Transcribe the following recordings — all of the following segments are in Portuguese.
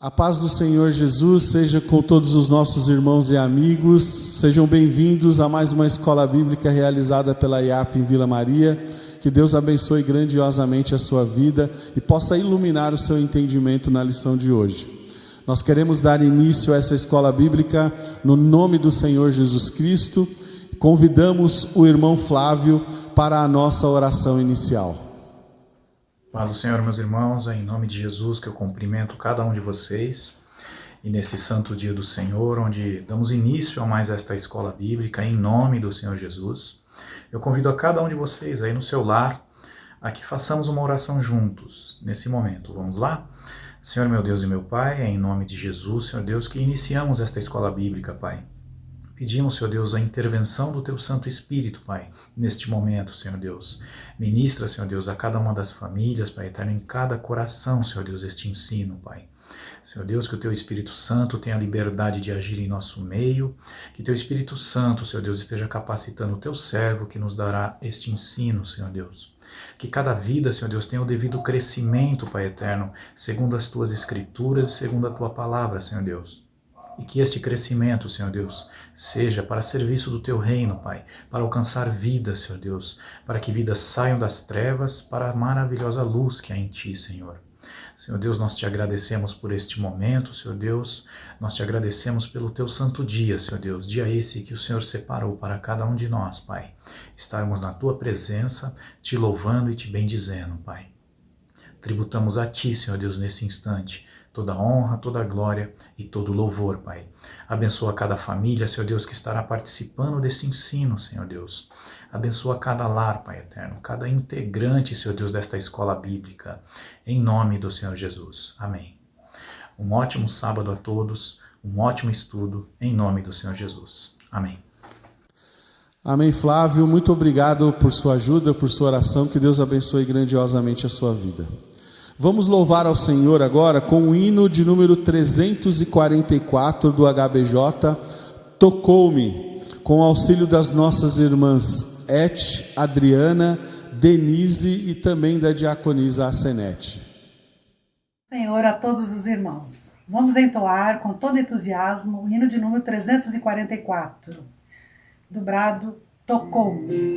A paz do Senhor Jesus seja com todos os nossos irmãos e amigos. Sejam bem-vindos a mais uma escola bíblica realizada pela IAP em Vila Maria. Que Deus abençoe grandiosamente a sua vida e possa iluminar o seu entendimento na lição de hoje. Nós queremos dar início a essa escola bíblica no nome do Senhor Jesus Cristo. Convidamos o irmão Flávio para a nossa oração inicial. Paz do Senhor, meus irmãos, é em nome de Jesus que eu cumprimento cada um de vocês. E nesse santo dia do Senhor, onde damos início a mais esta escola bíblica, em nome do Senhor Jesus, eu convido a cada um de vocês aí no seu lar, a que façamos uma oração juntos, nesse momento. Vamos lá? Senhor meu Deus e meu Pai, é em nome de Jesus, Senhor Deus, que iniciamos esta escola bíblica, Pai. Pedimos, Senhor Deus, a intervenção do Teu Santo Espírito, Pai, neste momento, Senhor Deus. Ministra, Senhor Deus, a cada uma das famílias, Pai eterno, em cada coração, Senhor Deus, este ensino, Pai. Senhor Deus, que o Teu Espírito Santo tenha liberdade de agir em nosso meio, que Teu Espírito Santo, Senhor Deus, esteja capacitando o Teu servo que nos dará este ensino, Senhor Deus. Que cada vida, Senhor Deus, tenha o devido crescimento, Pai eterno, segundo as Tuas Escrituras e segundo a Tua Palavra, Senhor Deus. E que este crescimento, Senhor Deus, seja para serviço do Teu reino, Pai, para alcançar vidas, Senhor Deus, para que vidas saiam das trevas para a maravilhosa luz que há em Ti, Senhor. Senhor Deus, nós Te agradecemos por este momento, Senhor Deus, nós Te agradecemos pelo Teu santo dia, Senhor Deus, dia esse que o Senhor separou para cada um de nós, Pai, estarmos na Tua presença, Te louvando e Te bendizendo, Pai. Tributamos a Ti, Senhor Deus, nesse instante, toda honra, toda glória e todo louvor, Pai. Abençoa cada família, Senhor Deus, que estará participando desse ensino, Senhor Deus. Abençoa cada lar, Pai eterno, cada integrante, Senhor Deus, desta escola bíblica, em nome do Senhor Jesus. Amém. Um ótimo sábado a todos, um ótimo estudo, em nome do Senhor Jesus. Amém. Amém, Flávio. Muito obrigado por sua ajuda, por sua oração. Que Deus abençoe grandiosamente a sua vida. Vamos louvar ao Senhor agora com o hino de número 344 do HBJ, Tocou-me, com o auxílio das nossas irmãs Et, Adriana, Denise e também da diaconisa Asenete. Senhor, a todos os irmãos, vamos entoar com todo entusiasmo o hino de número 344, do brado Tocou-me.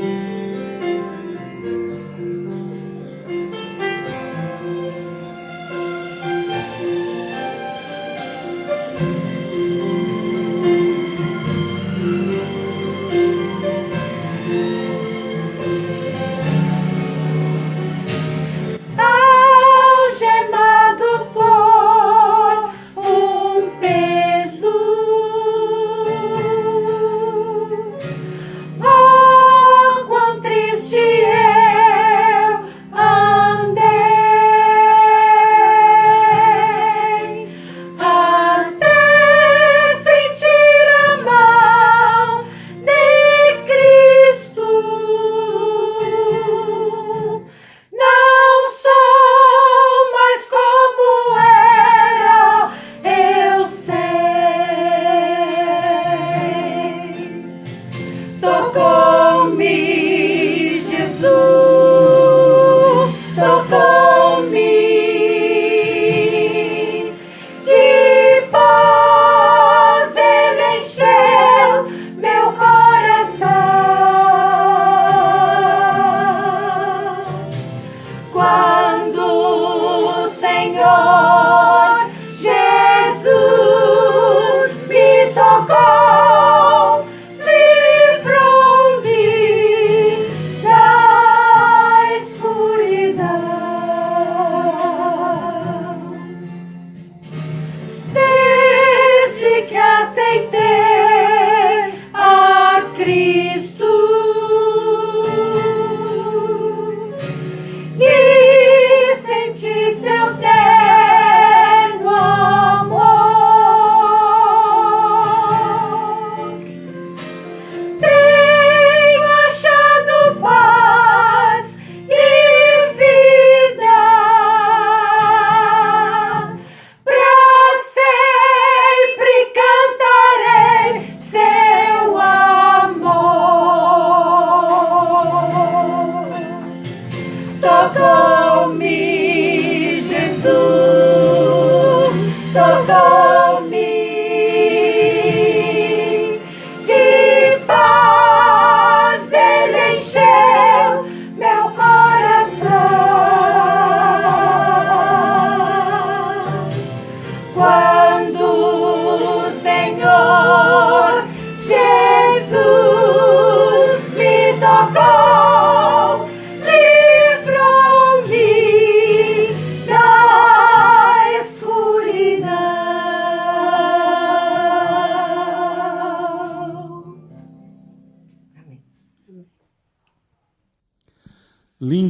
Tocou-me, Jesus,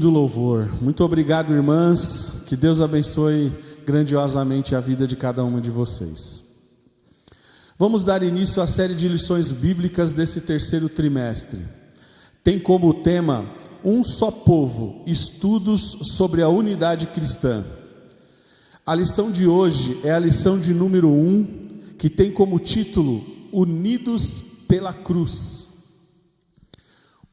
lindo louvor. Muito obrigado, irmãs. Que Deus abençoe grandiosamente a vida de cada uma de vocês. Vamos dar início à série de lições bíblicas desse terceiro trimestre. Tem como tema Um Só Povo, estudos sobre a unidade cristã. A lição de hoje é a lição de número 1, que tem como título Unidos pela Cruz.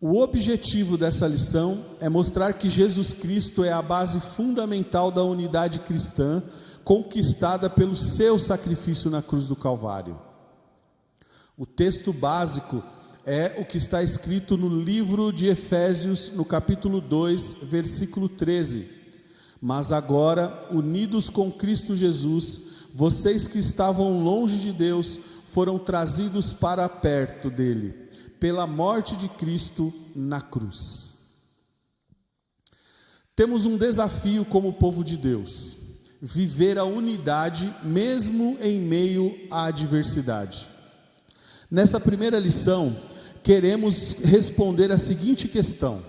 O objetivo dessa lição é mostrar que Jesus Cristo é a base fundamental da unidade cristã, conquistada pelo seu sacrifício na cruz do Calvário. O texto básico é o que está escrito no livro de Efésios, no capítulo 2, versículo 13. Mas agora, unidos com Cristo Jesus, vocês que estavam longe de Deus, foram trazidos para perto dele, pela morte de Cristo na cruz. Temos um desafio como povo de Deus: viver a unidade mesmo em meio à adversidade. Nessa primeira lição, queremos responder a seguinte questão: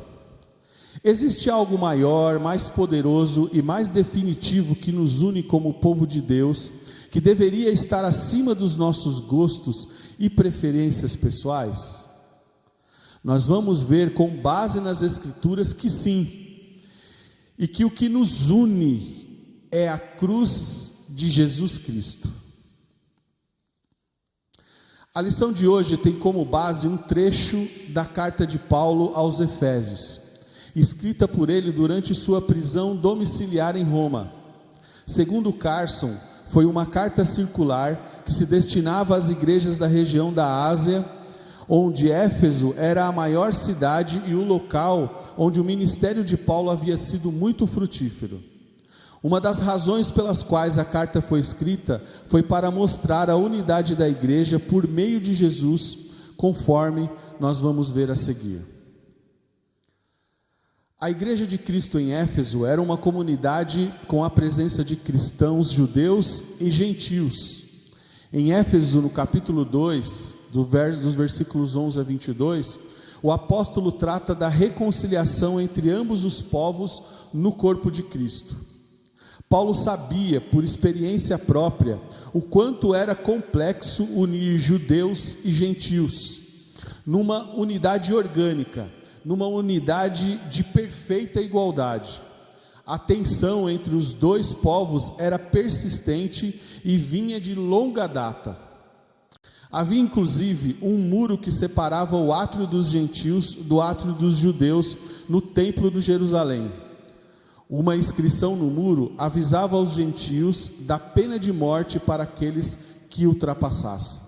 existe algo maior, mais poderoso e mais definitivo que nos une como povo de Deus, que deveria estar acima dos nossos gostos e preferências pessoais? Nós vamos ver com base nas Escrituras que sim, e que o que nos une é a cruz de Jesus Cristo. A lição de hoje tem como base um trecho da carta de Paulo aos Efésios, escrita por ele durante sua prisão domiciliar em Roma. Segundo Carson, foi uma carta circular que se destinava às igrejas da região da Ásia, onde Éfeso era a maior cidade e o local onde o ministério de Paulo havia sido muito frutífero. Uma das razões pelas quais a carta foi escrita foi para mostrar a unidade da igreja por meio de Jesus, conforme nós vamos ver a seguir. A igreja de Cristo em Éfeso era uma comunidade com a presença de cristãos, judeus e gentios. Em Éfeso, no capítulo 2, dos versículos 11 a 22, o apóstolo trata da reconciliação entre ambos os povos no corpo de Cristo. Paulo sabia, por experiência própria, o quanto era complexo unir judeus e gentios, numa unidade orgânica, numa unidade de perfeita igualdade. A tensão entre os dois povos era persistente e vinha de longa data. Havia inclusive um muro que separava o átrio dos gentios do átrio dos judeus no templo de Jerusalém. Uma inscrição no muro avisava aos gentios da pena de morte para aqueles que ultrapassassem.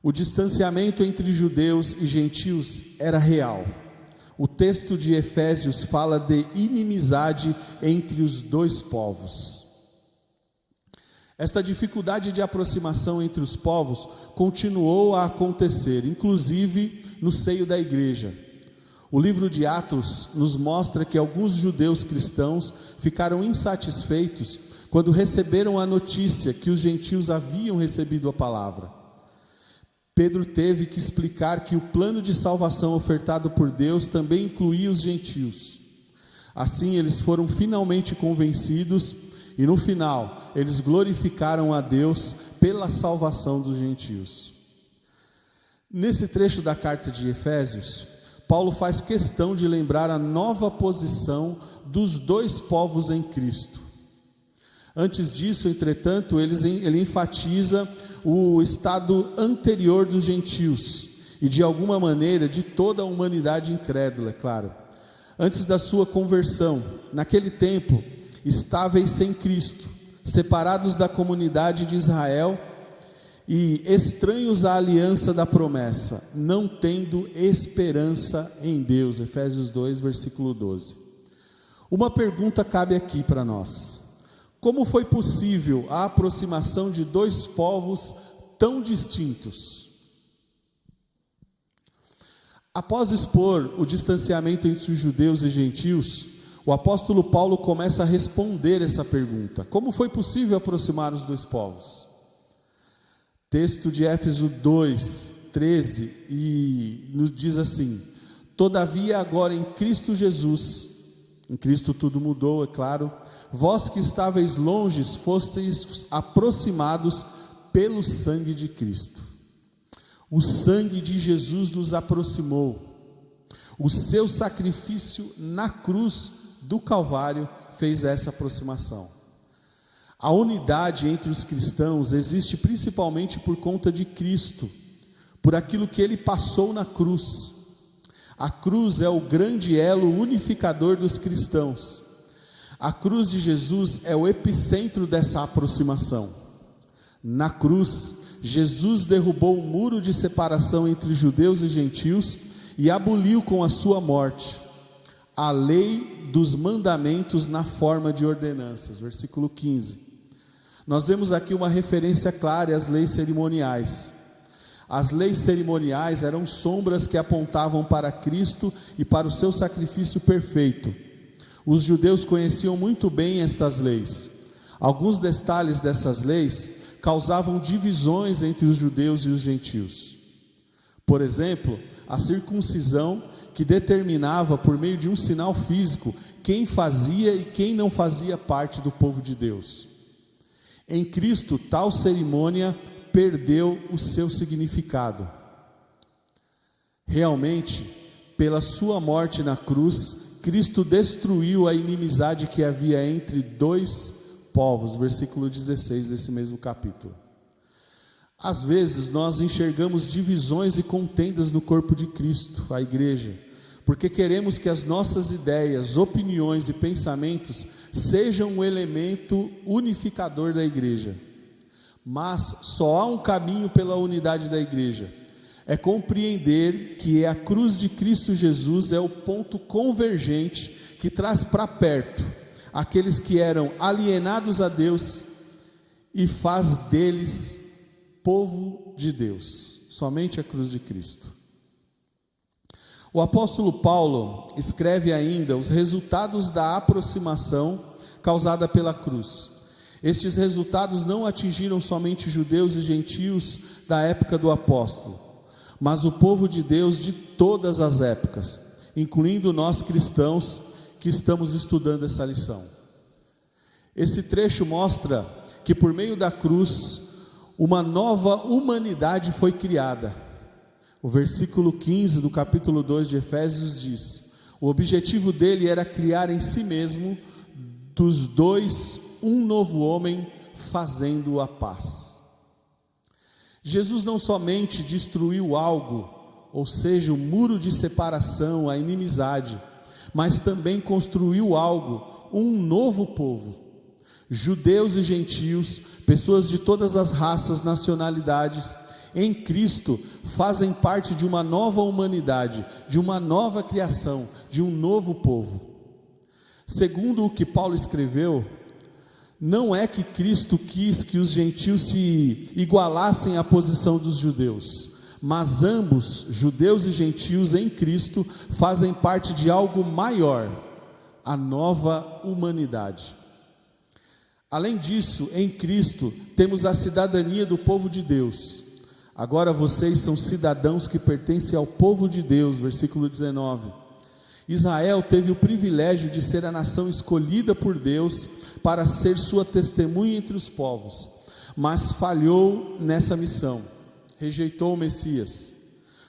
O distanciamento entre judeus e gentios era real. O texto de Efésios fala de inimizade entre os dois povos. Esta dificuldade de aproximação entre os povos continuou a acontecer, inclusive no seio da igreja. O livro de Atos nos mostra que alguns judeus cristãos ficaram insatisfeitos quando receberam a notícia que os gentios haviam recebido a palavra. Pedro teve que explicar que o plano de salvação ofertado por Deus também incluía os gentios. Assim, eles foram finalmente convencidos e no final, eles glorificaram a Deus pela salvação dos gentios. Nesse trecho da carta de Efésios, Paulo faz questão de lembrar a nova posição dos dois povos em Cristo. Antes disso, entretanto, ele enfatiza o estado anterior dos gentios e de alguma maneira de toda a humanidade incrédula, é claro. Antes da sua conversão, naquele tempo, estáveis sem Cristo, separados da comunidade de Israel e estranhos à aliança da promessa, não tendo esperança em Deus. Efésios 2, versículo 12. Uma pergunta cabe aqui para nós: como foi possível a aproximação de dois povos tão distintos? Após expor o distanciamento entre os judeus e gentios, o apóstolo Paulo começa a responder essa pergunta: como foi possível aproximar os dois povos? Texto de Éfeso 2, 13, e nos diz assim: todavia agora em Cristo Jesus, Em Cristo tudo mudou, é claro. Vós que estáveis longes, fostes aproximados pelo sangue de Cristo. O sangue de Jesus nos aproximou. O seu sacrifício na cruz do Calvário fez essa aproximação. A unidade entre os cristãos existe principalmente por conta de Cristo, por aquilo que ele passou na cruz. A cruz é o grande elo unificador dos cristãos. A cruz de Jesus é o epicentro dessa aproximação. Na cruz, Jesus derrubou o muro de separação entre judeus e gentios e aboliu com a sua morte a lei dos mandamentos na forma de ordenanças. Versículo 15. Nós vemos aqui uma referência clara às leis cerimoniais. As leis cerimoniais eram sombras que apontavam para Cristo e para o seu sacrifício perfeito. Os judeus conheciam muito bem estas leis. Alguns detalhes dessas leis causavam divisões entre os judeus e os gentios. Por exemplo, a circuncisão, que determinava por meio de um sinal físico quem fazia e quem não fazia parte do povo de Deus. Em Cristo, tal cerimônia perdeu o seu significado. Realmente, pela sua morte na cruz, Cristo destruiu a inimizade que havia entre dois povos, versículo 16 desse mesmo capítulo. Às vezes nós enxergamos divisões e contendas no corpo de Cristo, a igreja, porque queremos que as nossas ideias, opiniões e pensamentos sejam um elemento unificador da igreja. Mas só há um caminho pela unidade da igreja, é compreender que a cruz de Cristo Jesus é o ponto convergente que traz para perto aqueles que eram alienados a Deus e faz deles povo de Deus. Somente a cruz de Cristo. O apóstolo Paulo escreve ainda os resultados da aproximação causada pela cruz. Estes resultados não atingiram somente judeus e gentios da época do apóstolo, mas o povo de Deus de todas as épocas, incluindo nós cristãos que estamos estudando essa lição. Esse trecho mostra que por meio da cruz, uma nova humanidade foi criada. O versículo 15 do capítulo 2 de Efésios diz: o objetivo dele era criar em si mesmo, dos dois, um novo homem, fazendo a paz. Jesus não somente destruiu algo, ou seja, o muro de separação, a inimizade, mas também construiu algo, um novo povo. Judeus e gentios, pessoas de todas as raças, nacionalidades, em Cristo fazem parte de uma nova humanidade, de uma nova criação, de um novo povo. Segundo o que Paulo escreveu, não é que Cristo quis que os gentios se igualassem à posição dos judeus, mas ambos, judeus e gentios em Cristo, fazem parte de algo maior, a nova humanidade. Além disso, em Cristo, temos a cidadania do povo de Deus. Agora vocês são cidadãos que pertencem ao povo de Deus, versículo 19. Israel teve o privilégio de ser a nação escolhida por Deus para ser sua testemunha entre os povos, mas falhou nessa missão, rejeitou o Messias.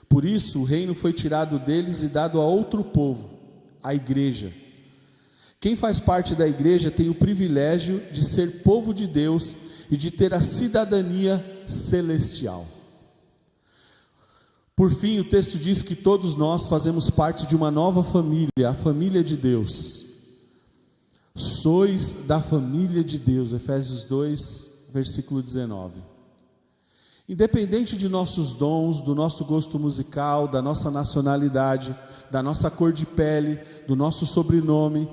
Por isso o reino foi tirado deles e dado a outro povo, a igreja. Quem faz parte da igreja tem o privilégio de ser povo de Deus e de ter a cidadania celestial. Por fim, o texto diz que todos nós fazemos parte de uma nova família, a família de Deus. Sois da família de Deus, Efésios 2, versículo 19. Independente de nossos dons, do nosso gosto musical, da nossa nacionalidade, da nossa cor de pele, do nosso sobrenome,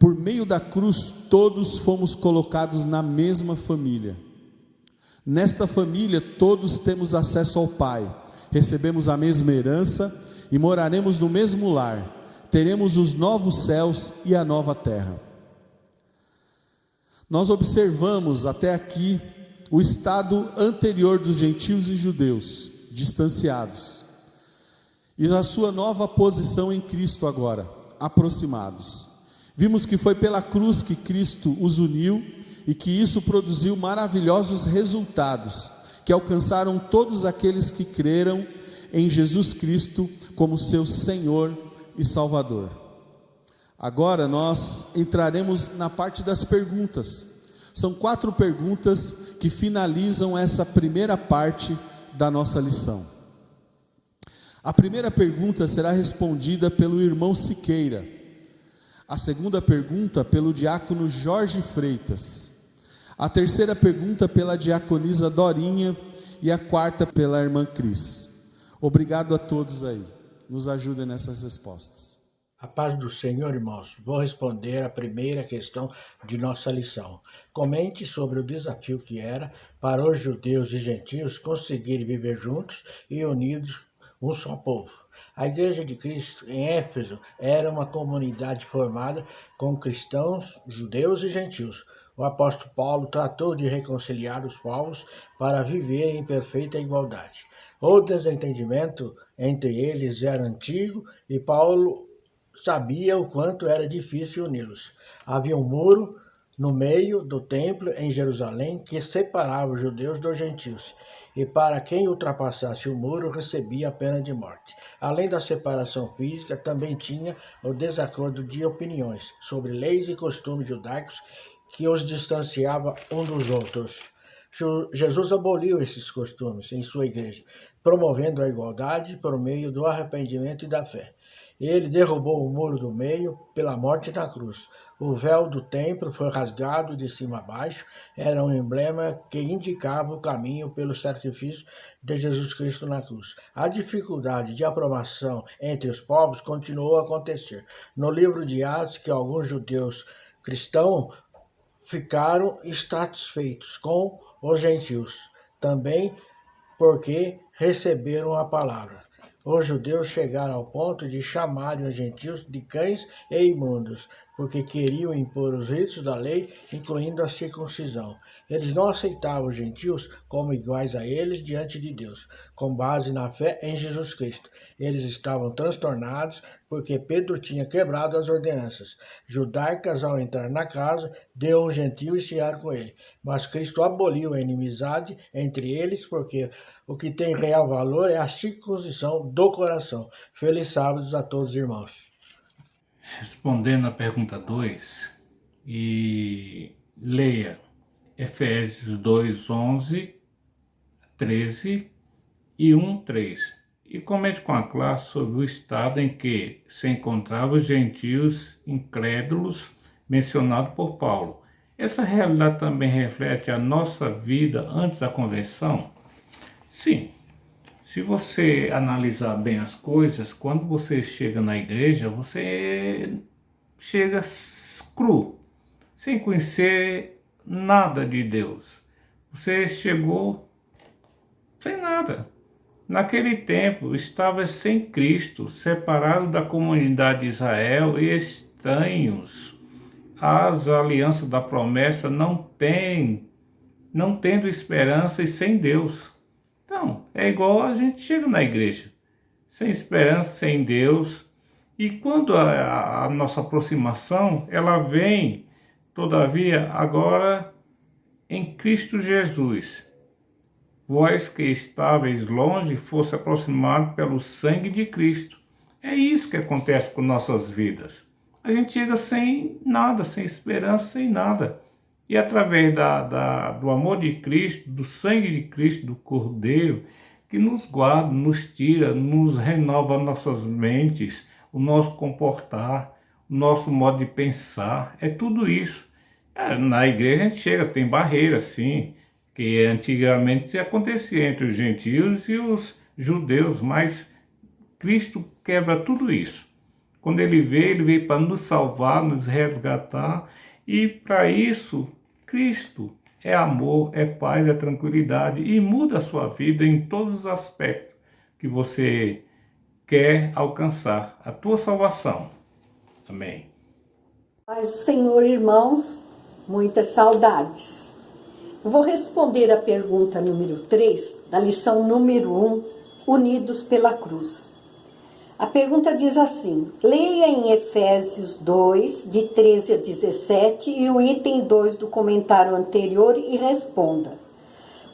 por meio da cruz todos fomos colocados na mesma família. Nesta família todos temos acesso ao Pai, recebemos a mesma herança e moraremos no mesmo lar, teremos os novos céus e a nova terra. Nós observamos até aqui o estado anterior dos gentios e judeus, distanciados, e a sua nova posição em Cristo agora, aproximados. Vimos que foi pela cruz que Cristo os uniu e que isso produziu maravilhosos resultados, que alcançaram todos aqueles que creram em Jesus Cristo como seu Senhor e Salvador. Agora nós entraremos na parte das perguntas. São 4 perguntas que finalizam essa primeira parte da nossa lição. A primeira pergunta será respondida pelo irmão Siqueira. A segunda pergunta pelo diácono Jorge Freitas. A terceira pergunta pela diaconisa Dorinha e a quarta pela irmã Cris. Obrigado a todos aí. Nos ajudem nessas respostas. A paz do Senhor, irmãos. Vou responder a primeira questão de nossa lição. Comente sobre o desafio que era para os judeus e gentios conseguirem viver juntos e unidos, um só povo. A Igreja de Cristo em Éfeso era uma comunidade formada com cristãos, judeus e gentios. O apóstolo Paulo tratou de reconciliar os povos para viver em perfeita igualdade. O desentendimento entre eles era antigo e Paulo sabia o quanto era difícil uni-los. Havia um muro no meio do templo em Jerusalém que separava os judeus dos gentios, e para quem ultrapassasse o muro recebia a pena de morte. Além da separação física, também tinha o desacordo de opiniões sobre leis e costumes judaicos que os distanciava um dos outros. Jesus aboliu esses costumes em sua igreja, promovendo a igualdade por meio do arrependimento e da fé. Ele derrubou o muro do meio pela morte na cruz. O véu do templo foi rasgado de cima a baixo, era um emblema que indicava o caminho pelo sacrifício de Jesus Cristo na cruz. A dificuldade de aprovação entre os povos continuou a acontecer. No livro de Atos, que alguns judeus cristãos ficaram insatisfeitos com os gentios, também porque receberam a palavra. Os judeus chegaram ao ponto de chamarem os gentios de cães e imundos, porque queriam impor os ritos da lei, incluindo a circuncisão. Eles não aceitavam os gentios como iguais a eles diante de Deus, com base na fé em Jesus Cristo. Eles estavam transtornados porque Pedro tinha quebrado as ordenanças judaicas ao entrar na casa de um gentio e cear com ele. Mas Cristo aboliu a inimizade entre eles, porque o que tem real valor é a circuncisão do coração. Feliz sábado a todos, irmãos. Respondendo à pergunta 2, e leia Efésios 2, 11, 13 e 1, 3. E comente com a classe sobre o estado em que se encontravam os gentios incrédulos mencionados por Paulo. Essa realidade também reflete a nossa vida antes da conversão? Sim. Se você analisar bem as coisas, quando você chega na igreja, você chega cru, sem conhecer nada de Deus. Você chegou sem nada. Naquele tempo, estava sem Cristo, separado da comunidade de Israel e estranhos às alianças da promessa, não tendo esperança e sem Deus. Então, é igual a gente chega na igreja, sem esperança, sem Deus, e quando a nossa aproximação, ela vem, todavia, agora em Cristo Jesus. Vós que estáveis longe, fosse aproximado pelo sangue de Cristo. É isso que acontece com nossas vidas. A gente chega sem nada, sem esperança, sem nada. E através do amor de Cristo, do sangue de Cristo, do Cordeiro, que nos guarda, nos tira, nos renova nossas mentes, o nosso comportar, o nosso modo de pensar, é tudo isso. Na igreja a gente chega, tem barreira, sim, que antigamente acontecia entre os gentios e os judeus, mas Cristo quebra tudo isso. Quando ele veio para nos salvar, nos resgatar, e para isso Cristo é amor, é paz, é tranquilidade e muda a sua vida em todos os aspectos que você quer alcançar a tua salvação. Amém. Paz do Senhor, irmãos, muitas saudades. Eu vou responder a pergunta número 3 da lição número 1, Unidos pela Cruz. A pergunta diz assim: leia em Efésios 2, de 13 a 17, e o item 2 do comentário anterior e responda.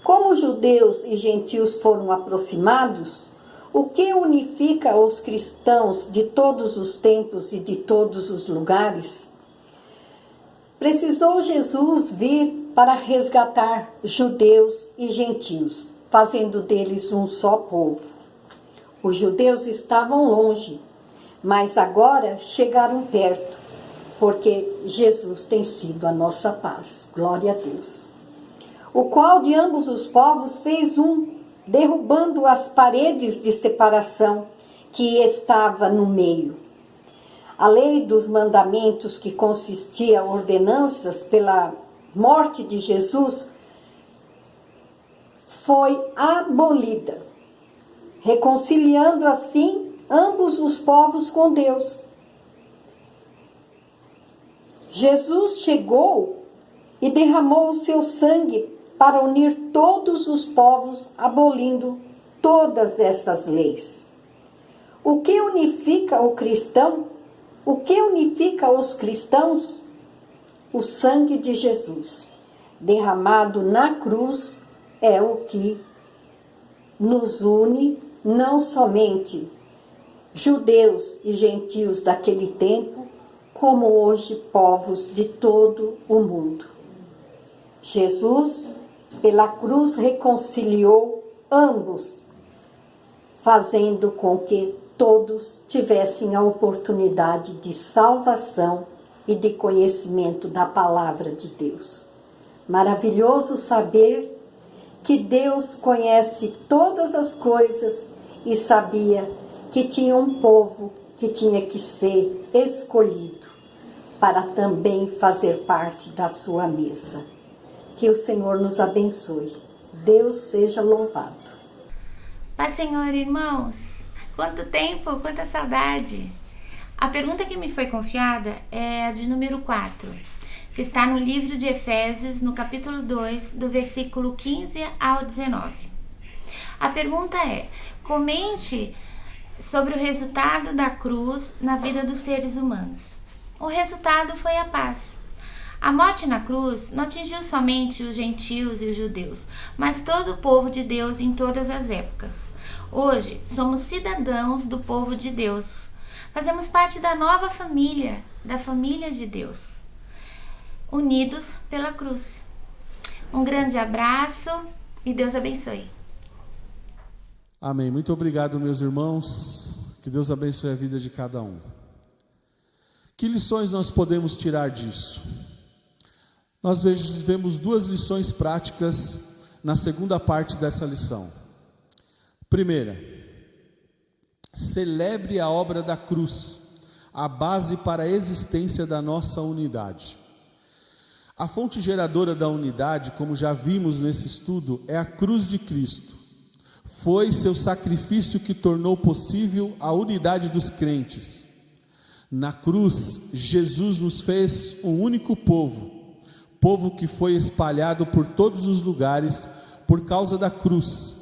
Como judeus e gentios foram aproximados, o que unifica os cristãos de todos os tempos e de todos os lugares? Precisou Jesus vir para resgatar judeus e gentios, fazendo deles um só povo. Os judeus estavam longe, mas agora chegaram perto, porque Jesus tem sido a nossa paz. Glória a Deus. O qual de ambos os povos fez um, derrubando as paredes de separação que estava no meio. A lei dos mandamentos, que consistia em ordenanças pela morte de Jesus, foi abolida, reconciliando assim ambos os povos com Deus. Jesus chegou e derramou o seu sangue para unir todos os povos, abolindo todas essas leis. O que unifica o cristão? O que unifica os cristãos? O sangue de Jesus, derramado na cruz, é o que nos une, não somente judeus e gentios daquele tempo, como hoje povos de todo o mundo. Jesus, pela cruz, reconciliou ambos, fazendo com que todos tivessem a oportunidade de salvação e de conhecimento da palavra de Deus. Maravilhoso saber que Deus conhece todas as coisas e sabia que tinha um povo que tinha que ser escolhido para também fazer parte da sua mesa. Que o Senhor nos abençoe. Deus seja louvado. Paz, Senhor, irmãos. Quanto tempo, quanta saudade. A pergunta que me foi confiada é a de número 4, que está no livro de Efésios, no capítulo 2, do versículo 15 ao 19. A pergunta é: comente sobre o resultado da cruz na vida dos seres humanos. O resultado foi a paz. A morte na cruz não atingiu somente os gentios e os judeus, mas todo o povo de Deus em todas as épocas. Hoje, somos cidadãos do povo de Deus. Fazemos parte da nova família, da família de Deus, unidos pela cruz. Um grande abraço e Deus abençoe. Amém. Muito obrigado, meus irmãos. Que Deus abençoe a vida de cada um. Que lições nós podemos tirar disso? Nós vemos duas lições práticas na segunda parte dessa lição. Primeira, celebre a obra da cruz, a base para a existência da nossa unidade. A fonte geradora da unidade, como já vimos nesse estudo, é a cruz de Cristo. Foi seu sacrifício que tornou possível a unidade dos crentes. Na cruz, Jesus nos fez um único povo que foi espalhado por todos os lugares por causa da cruz.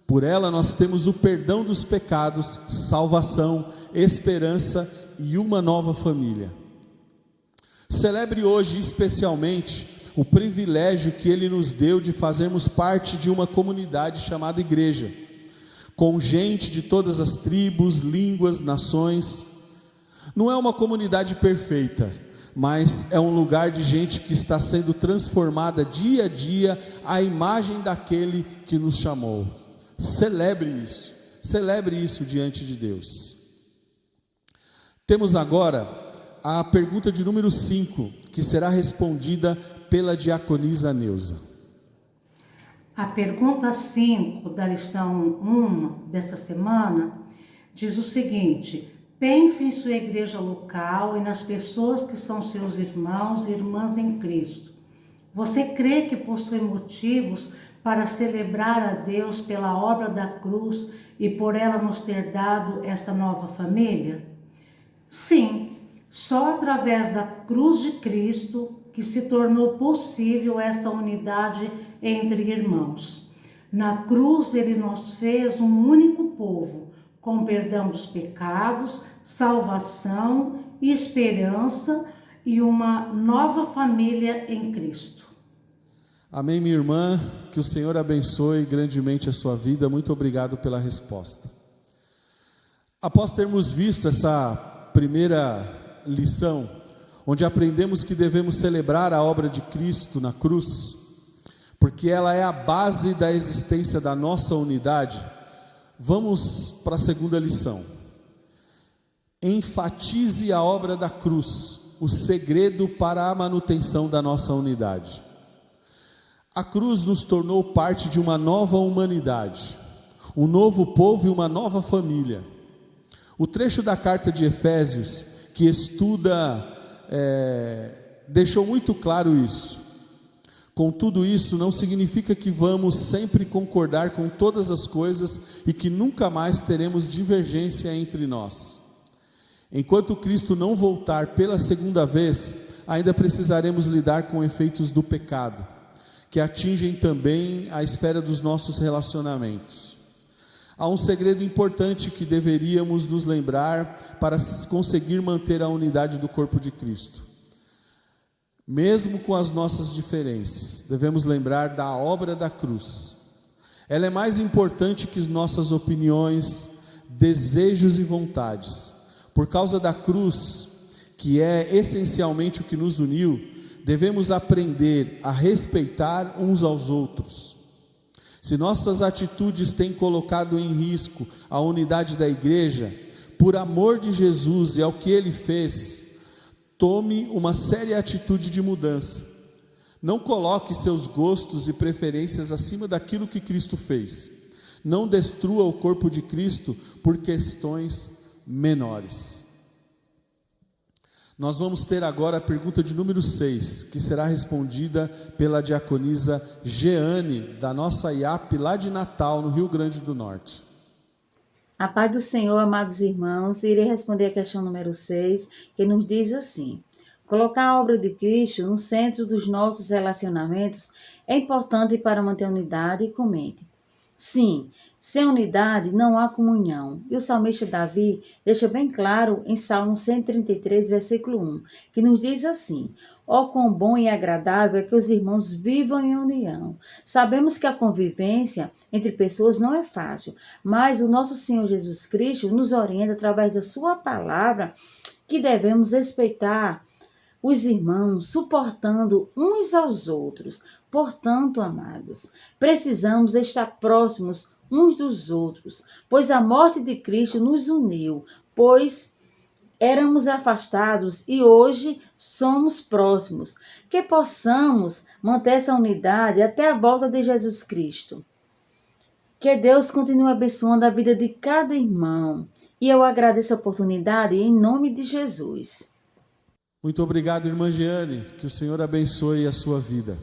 Por ela nós temos o perdão dos pecados, salvação, esperança e uma nova família. Celebre hoje especialmente o privilégio que Ele nos deu de fazermos parte de uma comunidade chamada igreja, com gente de todas as tribos, línguas, nações. Não é uma comunidade perfeita, mas é um lugar de gente que está sendo transformada dia a dia à imagem daquele que nos chamou. Celebre isso diante de Deus. Temos agora a pergunta de número 5, que será respondida pela diaconisa Neuza. A pergunta 5 da lição 1 desta semana diz o seguinte: pense em sua igreja local e nas pessoas que são seus irmãos e irmãs em Cristo. Você crê que possui motivos para celebrar a Deus pela obra da cruz e por ela nos ter dado esta nova família? Sim, só através da cruz de Cristo que se tornou possível esta unidade entre irmãos. Na cruz Ele nos fez um único povo, com perdão dos pecados, salvação, esperança e uma nova família em Cristo. Amém, minha irmã, que o Senhor abençoe grandemente a sua vida. Muito obrigado pela resposta. Após termos visto essa primeira lição, onde aprendemos que devemos celebrar a obra de Cristo na cruz, porque ela é a base da existência da nossa unidade, vamos para a segunda lição. Enfatize a obra da cruz, o segredo para a manutenção da nossa unidade. A cruz nos tornou parte de uma nova humanidade, um novo povo e uma nova família. O trecho da carta de Efésios que estuda deixou muito claro isso. Contudo, isso não significa que vamos sempre concordar com todas as coisas e que nunca mais teremos divergência entre nós. Enquanto Cristo não voltar pela segunda vez, ainda precisaremos lidar com efeitos do pecado, que atingem também a esfera dos nossos relacionamentos. Há um segredo importante que deveríamos nos lembrar para conseguir manter a unidade do corpo de Cristo. Mesmo com as nossas diferenças, devemos lembrar da obra da cruz. Ela é mais importante que nossas opiniões, desejos e vontades. Por causa da cruz, que é essencialmente o que nos uniu, devemos aprender a respeitar uns aos outros. Se nossas atitudes têm colocado em risco a unidade da igreja, por amor de Jesus e ao que Ele fez, tome uma séria atitude de mudança. Não coloque seus gostos e preferências acima daquilo que Cristo fez. Não destrua o corpo de Cristo por questões menores. Nós vamos ter agora a pergunta de número 6, que será respondida pela diaconisa Jeane, da nossa IAP lá de Natal, no Rio Grande do Norte. A paz do Senhor, amados irmãos, irei responder a questão número 6, que nos diz assim: colocar a obra de Cristo no centro dos nossos relacionamentos é importante para manter a unidade e comente. Sim, sem unidade não há comunhão. E o salmista Davi deixa bem claro em Salmo 133, versículo 1, que nos diz assim: ó, quão bom e agradável é que os irmãos vivam em união. Sabemos que a convivência entre pessoas não é fácil, mas o nosso Senhor Jesus Cristo nos orienta através da sua palavra que devemos respeitar os irmãos, suportando uns aos outros. Portanto, amados, precisamos estar próximos uns dos outros, pois a morte de Cristo nos uniu, pois éramos afastados e hoje somos próximos. Que possamos manter essa unidade até a volta de Jesus Cristo. Que Deus continue abençoando a vida de cada irmão. E eu agradeço a oportunidade em nome de Jesus. Muito obrigado, irmã Jeane, que o Senhor abençoe a sua vida.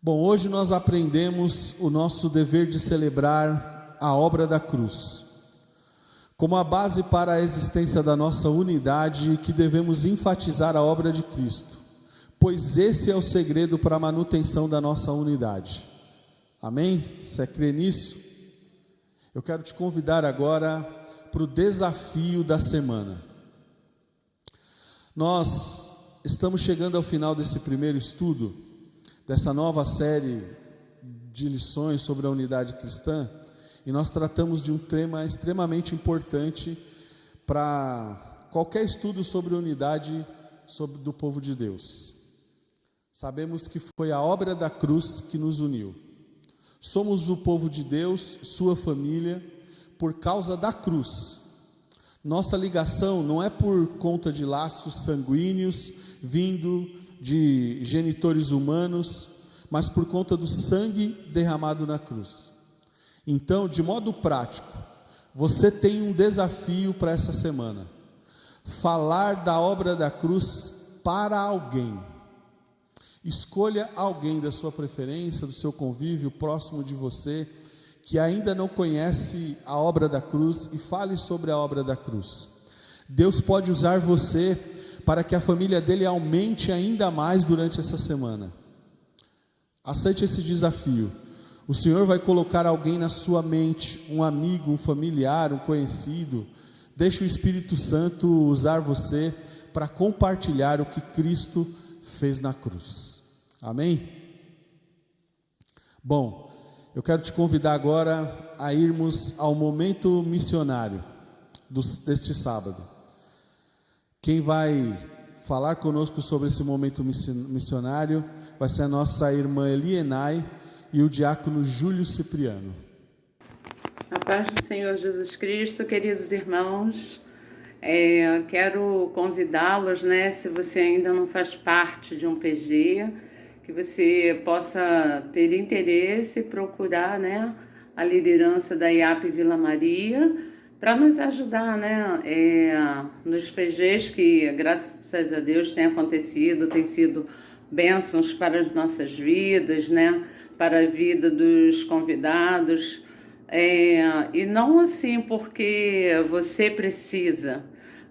Bom, hoje nós aprendemos o nosso dever de celebrar a obra da cruz, como a base para a existência da nossa unidade, que devemos enfatizar a obra de Cristo, pois esse é o segredo para a manutenção da nossa unidade. Amém? Você crê nisso? Eu quero te convidar agora para o desafio da semana. Nós estamos chegando ao final desse primeiro estudo, dessa nova série de lições sobre a unidade cristã, e nós tratamos de um tema extremamente importante para qualquer estudo sobre unidade do povo de Deus. Sabemos que foi a obra da cruz que nos uniu. Somos o povo de Deus, sua família, por causa da cruz. Nossa ligação não é por conta de laços sanguíneos vindo de genitores humanos, mas por conta do sangue derramado na cruz. Então, de modo prático, você tem um desafio para essa semana: falar da obra da cruz para alguém. Escolha alguém da sua preferência, do seu convívio, próximo de você, que ainda não conhece a obra da cruz, e fale sobre a obra da cruz. Deus pode usar você para que a família dele aumente ainda mais durante essa semana. Aceite esse desafio. O Senhor vai colocar alguém na sua mente, um amigo, um familiar, um conhecido. Deixe o Espírito Santo usar você para compartilhar o que Cristo fez na cruz. Amém? Bom, eu quero te convidar agora a irmos ao momento missionário deste sábado. Quem vai falar conosco sobre esse momento missionário vai ser a nossa irmã Elienay e o diácono Júlio Cipriano. A paz do Senhor Jesus Cristo, queridos irmãos, quero convidá-los, se você ainda não faz parte de um PG, que você possa ter interesse e procurar, a liderança da IAP Vila Maria, para nos ajudar, nos PGs que, graças a Deus, tem sido bênçãos para as nossas vidas, para a vida dos convidados, e não assim porque você precisa,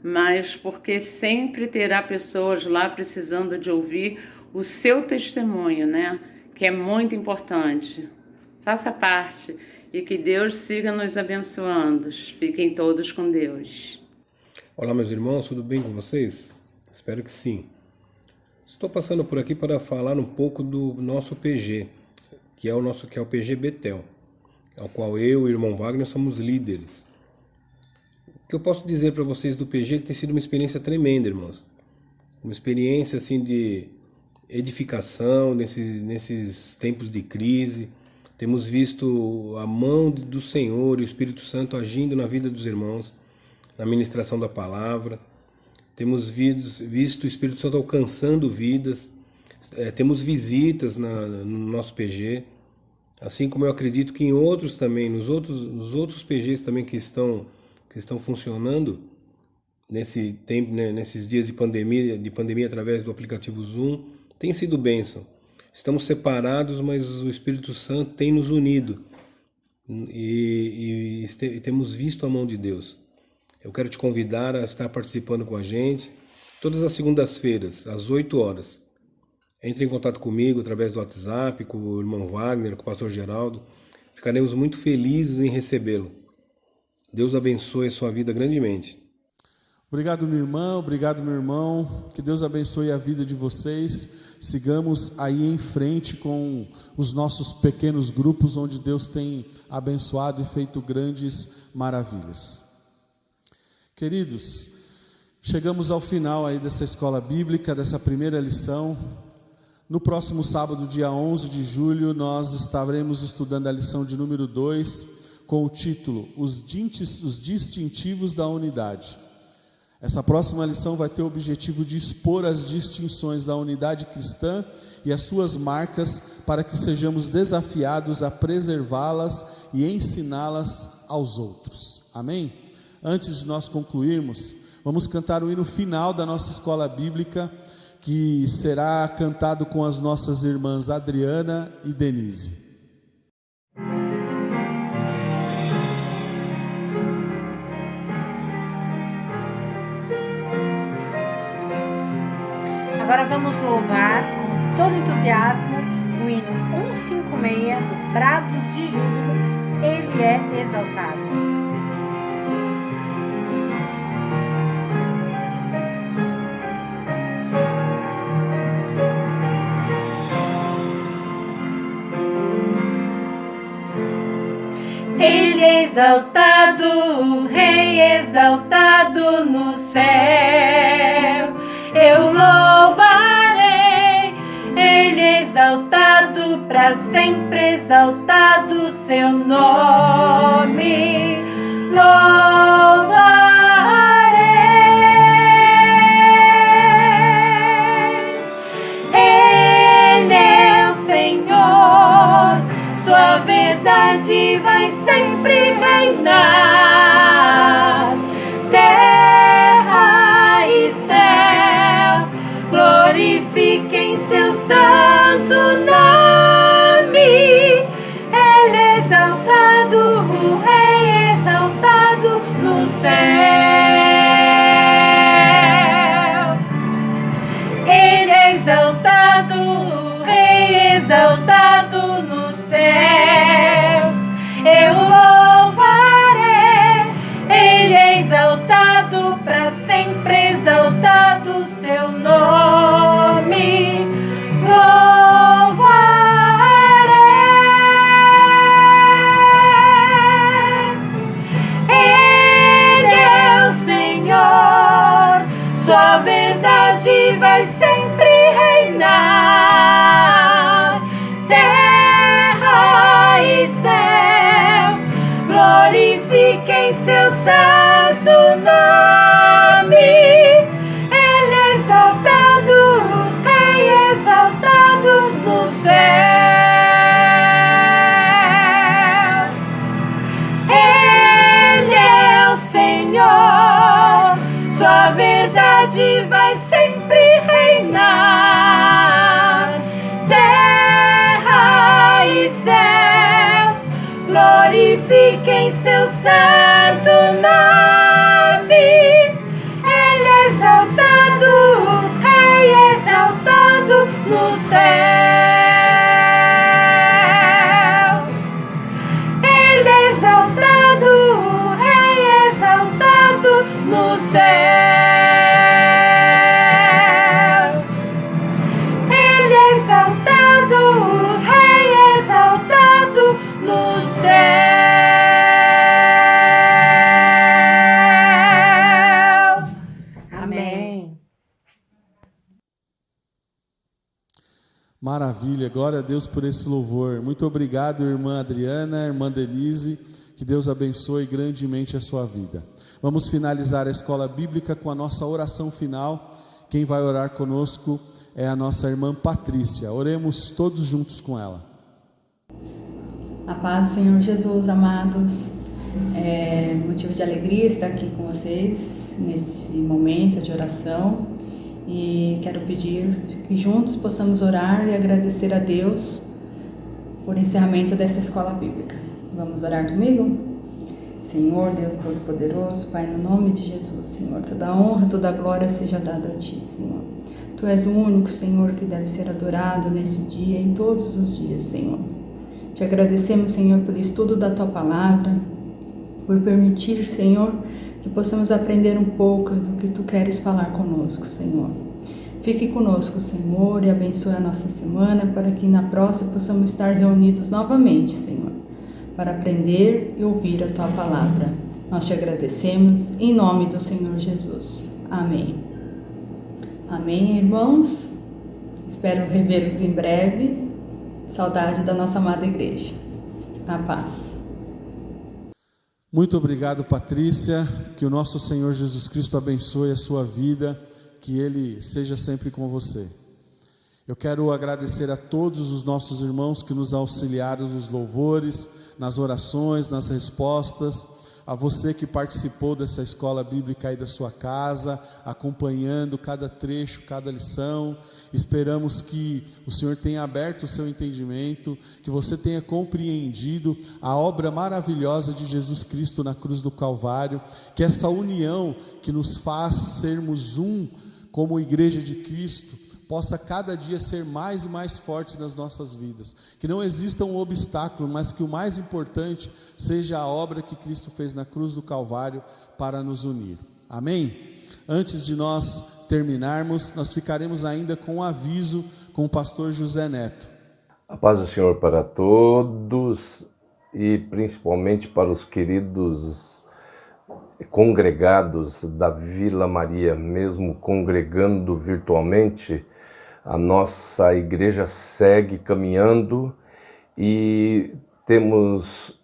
mas porque sempre terá pessoas lá precisando de ouvir o seu testemunho, que é muito importante. Faça parte e que Deus siga nos abençoando. Fiquem todos com Deus. Olá, meus irmãos, tudo bem com vocês? Espero que sim. Estou passando por aqui para falar um pouco do nosso PG, que é o PG Betel, ao qual eu e o irmão Wagner somos líderes. O que eu posso dizer para vocês do PG é que tem sido uma experiência tremenda, irmãos. Uma experiência assim de edificação nesses tempos de crise. Temos visto a mão do Senhor e o Espírito Santo agindo na vida dos irmãos, na ministração da palavra. Temos visto o Espírito Santo alcançando vidas. Temos visitas no nosso PG, assim como eu acredito que em outros também, nos outros PGs também que estão funcionando nesse tempo, nesses dias de pandemia através do aplicativo Zoom, tem sido bênção. Estamos separados, mas o Espírito Santo tem nos unido e temos visto a mão de Deus. Eu quero te convidar a estar participando com a gente todas as segundas-feiras, às 8 horas. Entre em contato comigo através do WhatsApp, com o irmão Wagner, com o pastor Geraldo. Ficaremos muito felizes em recebê-lo. Deus abençoe a sua vida grandemente. Obrigado, minha irmã, obrigado, meu irmão. Que Deus abençoe a vida de vocês. Sigamos aí em frente com os nossos pequenos grupos, onde Deus tem abençoado e feito grandes maravilhas. Queridos, chegamos ao final aí dessa escola bíblica, dessa primeira lição. No próximo sábado, dia 11 de julho, nós estaremos estudando a lição de número 2, com o título Os Distintivos da Unidade. Essa próxima lição vai ter o objetivo de expor as distinções da unidade cristã e as suas marcas, para que sejamos desafiados a preservá-las e ensiná-las aos outros. Amém? Antes de nós concluirmos, vamos cantar o hino final da nossa escola bíblica, que será cantado com as nossas irmãs Adriana e Denise. Agora vamos louvar com todo entusiasmo o hino 156 do Prados de Júbilo, Ele é Exaltado. Ele é exaltado, o Rei exaltado no céu. Eu louvarei, Ele é exaltado, para sempre exaltado seu nome. Louvarei. Ele é o Senhor, sua verdade vai sempre reinar. Terra e céu glorifiquem seu santo nome. Ele é exaltado, o Rei exaltado no céu. Ele é exaltado, o Rei exaltado no céu. sempre reinar. Terra e céu glorifiquem seu santo nome. Ele é exaltado, Rei exaltado no céu. Ele é exaltado, Rei exaltado no céu. Ele é exaltado, Rei exaltado no céu. Amém. Maravilha, glória a Deus por esse louvor. Muito obrigado, irmã Adriana, irmã Denise, que Deus abençoe grandemente a sua vida. Vamos finalizar a escola bíblica com a nossa oração final. Quem vai orar conosco é a nossa irmã Patrícia. Oremos todos juntos com ela. A paz do Senhor Jesus, amados. É motivo de alegria estar aqui com vocês nesse momento de oração. E quero pedir que juntos possamos orar e agradecer a Deus por encerramento dessa escola bíblica. Vamos orar comigo? Senhor, Deus Todo-Poderoso, Pai, no nome de Jesus, Senhor, toda honra, toda glória seja dada a Ti, Senhor. Tu és o único, Senhor, que deve ser adorado nesse dia, em todos os dias, Senhor. Te agradecemos, Senhor, pelo estudo da Tua Palavra, por permitir, Senhor, que possamos aprender um pouco do que Tu queres falar conosco, Senhor. Fique conosco, Senhor, e abençoe a nossa semana, para que na próxima possamos estar reunidos novamente, Senhor, para aprender e ouvir a Tua Palavra. Nós Te agradecemos, em nome do Senhor Jesus. Amém. Amém, irmãos? Espero revê-los em breve. Saudade da nossa amada igreja. A paz. Muito obrigado, Patrícia. Que o nosso Senhor Jesus Cristo abençoe a sua vida, que Ele seja sempre com você. Eu quero agradecer a todos os nossos irmãos que nos auxiliaram nos louvores, nas orações, nas respostas, a você que participou dessa escola bíblica aí da sua casa, acompanhando cada trecho, cada lição. Esperamos que o Senhor tenha aberto o seu entendimento, que você tenha compreendido a obra maravilhosa de Jesus Cristo na cruz do Calvário, que essa união que nos faz sermos um como Igreja de Cristo, possa cada dia ser mais e mais forte nas nossas vidas. Que não exista um obstáculo, mas que o mais importante seja a obra que Cristo fez na cruz do Calvário para nos unir. Amém? Antes de nós terminarmos, nós ficaremos ainda com um aviso com o pastor José Neto. A paz do Senhor para todos e principalmente para os queridos congregados da Vila Maria, mesmo congregando virtualmente, a nossa igreja segue caminhando e temos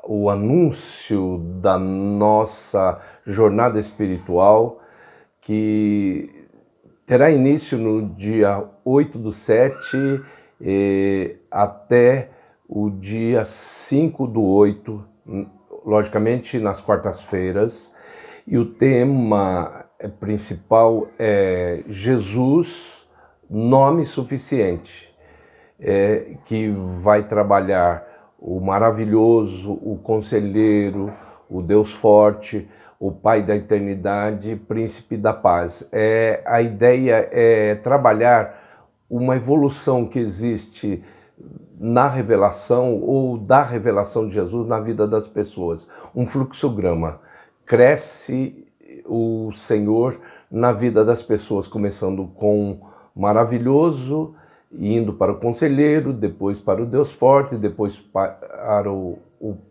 o anúncio da nossa jornada espiritual que terá início no dia 8/7 até o dia 5/8, logicamente nas quartas-feiras, e o tema principal é Jesus, nome suficiente, que vai trabalhar o maravilhoso, o conselheiro, o Deus forte, o Pai da eternidade, príncipe da paz. A ideia é trabalhar uma evolução que existe na revelação ou da revelação de Jesus na vida das pessoas. Um fluxograma. Cresce o Senhor na vida das pessoas, começando com maravilhoso, indo para o conselheiro, depois para o Deus forte, depois para o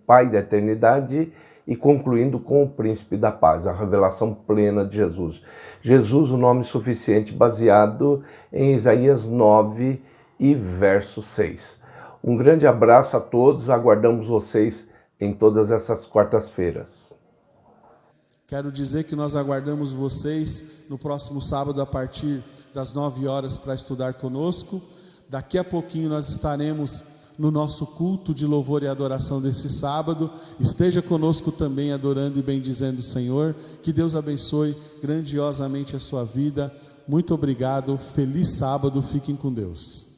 Pai da eternidade e concluindo com o príncipe da paz, a revelação plena de Jesus. Jesus, o nome suficiente, baseado em Isaías 9 e verso 6. Um grande abraço a todos, aguardamos vocês em todas essas quartas-feiras. Quero dizer que nós aguardamos vocês no próximo sábado a partir das 9 horas para estudar conosco. Daqui a pouquinho nós estaremos no nosso culto de louvor e adoração desse sábado. Esteja conosco também adorando e bendizendo o Senhor. Que Deus abençoe grandiosamente a sua vida. Muito obrigado, feliz sábado, fiquem com Deus.